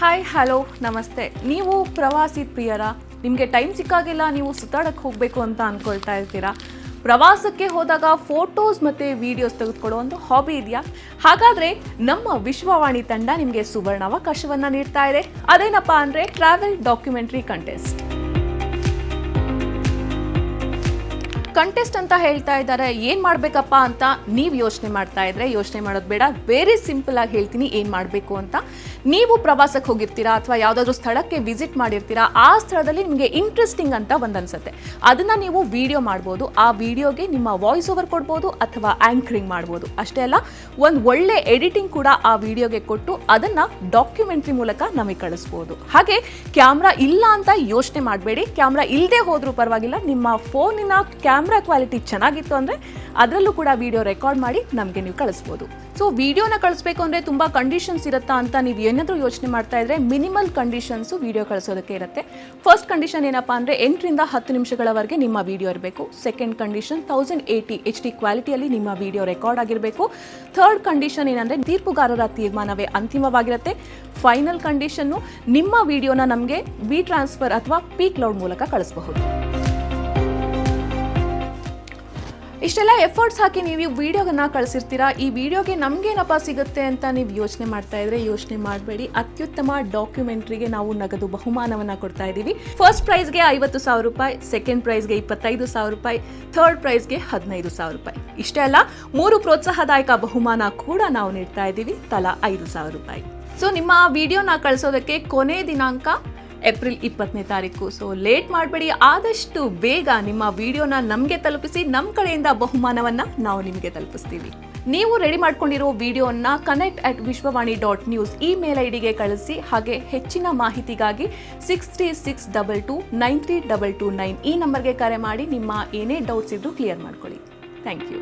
Hi hello ನಮಸ್ತೆ. ನೀವು ಪ್ರವಾಸಿ ಪ್ರಿಯರಾ? ನಿಮಗೆ ಟೈಮ್ ಸಿಕ್ಕಾಗೆಲ್ಲ ನೀವು ಸುತ್ತಾಡಕ್ಕೆ ಹೋಗಬೇಕು ಅಂತ ಅಂದ್ಕೊಳ್ತಾ ಇರ್ತೀರಾ. ಪ್ರವಾಸಕ್ಕೆ ಹೋದಾಗ ಫೋಟೋಸ್ ಮತ್ತು ವಿಡಿಯೋಸ್ ತೆಗೆದುಕೊಳ್ಳೋ ಒಂದು ಹಾಬಿ ಇದೆಯಾ? ಹಾಗಾದರೆ ನಮ್ಮ ವಿಶ್ವವಾಣಿ ತಂಡ ನಿಮಗೆ ಸುವರ್ಣಾವಕಾಶವನ್ನು ನೀಡ್ತಾ ಇದೆ. ಅದೇನಪ್ಪ ಅಂದರೆ ಟ್ರಾವೆಲ್ ಡಾಕ್ಯುಮೆಂಟ್ರಿ ಕಂಟೆಸ್ಟ್ ಅಂತ ಹೇಳ್ತಾ ಇದ್ದಾರೆ. ಏನು ಮಾಡಬೇಕಪ್ಪ ಅಂತ ನೀವು ಯೋಚನೆ ಮಾಡ್ತಾ ಇದ್ರೆ ಯೋಚನೆ ಮಾಡೋದು ಬೇಡ. ವೆರಿ ಸಿಂಪಲ್ ಆಗಿ ಹೇಳ್ತೀನಿ ಏನು ಮಾಡಬೇಕು ಅಂತ. ನೀವು ಪ್ರವಾಸಕ್ಕೆ ಹೋಗಿರ್ತೀರಾ ಅಥವಾ ಯಾವುದಾದ್ರೂ ಸ್ಥಳಕ್ಕೆ ವಿಸಿಟ್ ಮಾಡಿರ್ತೀರಾ. ಆ ಸ್ಥಳದಲ್ಲಿ ನಿಮಗೆ ಇಂಟ್ರೆಸ್ಟಿಂಗ್ ಅಂತ ಅನ್ಸುತ್ತೆ. ಅದನ್ನು ನೀವು ವಿಡಿಯೋ ಮಾಡ್ಬೋದು. ಆ ವಿಡಿಯೋಗೆ ನಿಮ್ಮ ವಾಯ್ಸ್ ಓವರ್ ಕೊಡ್ಬೋದು ಅಥವಾ ಆ್ಯಂಕರಿಂಗ್ ಮಾಡ್ಬೋದು. ಅಷ್ಟೇ ಅಲ್ಲ, ಒಂದು ಒಳ್ಳೆ ಎಡಿಟಿಂಗ್ ಕೂಡ ಆ ವಿಡಿಯೋಗೆ ಕೊಟ್ಟು ಅದನ್ನು ಡಾಕ್ಯುಮೆಂಟ್ರಿ ಮೂಲಕ ನಮಗೆ ಕಳಿಸ್ಬೋದು. ಹಾಗೆ ಕ್ಯಾಮ್ರಾ ಇಲ್ಲ ಅಂತ ಯೋಚನೆ ಮಾಡಬೇಡಿ. ಕ್ಯಾಮ್ರಾ ಇಲ್ಲದೆ ಹೋದರೂ ಪರವಾಗಿಲ್ಲ. ನಿಮ್ಮ ಫೋನಿನ ಕ್ಯಾಮ್ರಾ ಕ್ವಾಲಿಟಿ ಚೆನ್ನಾಗಿತ್ತು ಅಂದರೆ ಅದರಲ್ಲೂ ಕೂಡ ವಿಡಿಯೋ ರೆಕಾರ್ಡ್ ಮಾಡಿ ನಮಗೆ ನೀವು ಕಳಿಸ್ಬೋದು. ಸೊ ವಿಡಿಯೋನ ಕಳಿಸ್ಬೇಕು ಅಂದರೆ ತುಂಬ ಕಂಡೀಷನ್ಸ್ ಇರುತ್ತಾ ಅಂತ ನೀವು ಏನಾದರೂ ಯೋಚನೆ ಮಾಡ್ತಾ ಇದ್ರೆ ಮಿನಿಮಲ್ ಕಂಡೀಷನ್ಸು ವಿಡಿಯೋ ಕಳಿಸೋದಕ್ಕೆ ಇರುತ್ತೆ. ಫಸ್ಟ್ ಕಂಡೀಷನ್ ಏನಪ್ಪ ಅಂದರೆ 8ರಿಂದ 10 ನಿಮಿಷಗಳವರೆಗೆ ನಿಮ್ಮ ವಿಡಿಯೋ ಇರಬೇಕು. ಸೆಕೆಂಡ್ ಕಂಡೀಷನ್ 1080 HD ಕ್ವಾಲಿಟಿಯಲ್ಲಿ ನಿಮ್ಮ ವಿಡಿಯೋ ರೆಕಾರ್ಡ್ ಆಗಿರಬೇಕು. ಥರ್ಡ್ ಕಂಡೀಷನ್ ಏನಂದರೆ ತೀರ್ಪುಗಾರರ ತೀರ್ಮಾನವೇ ಅಂತಿಮವಾಗಿರುತ್ತೆ. ಫೈನಲ್ ಕಂಡೀಷನ್ನು ನಿಮ್ಮ ವಿಡಿಯೋನ ನಮಗೆ ವಿ ಟ್ರಾನ್ಸ್ಫರ್ ಅಥವಾ ಪಿ ಕ್ಲೌಡ್ ಮೂಲಕ ಕಳಿಸಬಹುದು. ಇಷ್ಟೆಲ್ಲ ಎಫರ್ಟ್ಸ್ ಹಾಕಿ ನೀವು ಈ ವಿಡಿಯೋಗನ್ನ ಕಳಿಸಿರ್ತೀರಾ. ಈ ವಿಡಿಯೋಗೆ ನಮಗೇನಪ್ಪ ಸಿಗುತ್ತೆ ಅಂತ ನೀವು ಯೋಚನೆ ಮಾಡ್ತಾ ಇದ್ರೆ ಯೋಚನೆ ಮಾಡಬೇಡಿ. ಅತ್ಯುತ್ತಮ ಡಾಕ್ಯುಮೆಂಟ್ರಿಗೆ ನಾವು ನಗದು ಬಹುಮಾನವನ್ನು ಕೊಡ್ತಾ ಇದ್ದೀವಿ. ಫಸ್ಟ್ ಪ್ರೈಸ್ಗೆ 50,000 ರೂಪಾಯಿ, ಸೆಕೆಂಡ್ ಪ್ರೈಸ್ಗೆ 25,000 ರೂಪಾಯಿ, ಥರ್ಡ್ ಪ್ರೈಸ್ಗೆ 15,000 ರೂಪಾಯಿ. ಇಷ್ಟೇ ಅಲ್ಲ, 3 ಪ್ರೋತ್ಸಾಹದಾಯಕ ಬಹುಮಾನ ಕೂಡ ನಾವು ನೀಡ್ತಾ ಇದ್ದೀವಿ, ತಲಾ 5,000 ರೂಪಾಯಿ. ಸೊ ನಿಮ್ಮ ವಿಡಿಯೋನ ಕಳಿಸೋದಕ್ಕೆ ಕೊನೆ ದಿನಾಂಕ ಏಪ್ರಿಲ್ 20ನೇ ತಾರೀಕು. ಸೊ ಲೇಟ್ ಮಾಡಬೇಡಿ. ಆದಷ್ಟು ಬೇಗ ನಿಮ್ಮ ವಿಡಿಯೋನ ನಮಗೆ ತಲುಪಿಸಿ. ನಮ್ಮ ಕಡೆಯಿಂದ ಬಹುಮಾನವನ್ನು ನಾವು ನಿಮಗೆ ತಲುಪಿಸ್ತೀವಿ. ನೀವು ರೆಡಿ ಮಾಡ್ಕೊಂಡಿರೋ ವಿಡಿಯೋನ connect@vishwavani.news ಈ ಮೇಲ್ ಐಡಿಗೆ ಕಳಿಸಿ. ಹಾಗೆ ಹೆಚ್ಚಿನ ಮಾಹಿತಿಗಾಗಿ 6362293229 ಈ ನಂಬರ್ಗೆ ಕರೆ ಮಾಡಿ ನಿಮ್ಮ ಏನೇ ಡೌಟ್ಸ್ ಇದ್ರೂ ಕ್ಲಿಯರ್ ಮಾಡ್ಕೊಳ್ಳಿ. Thank you.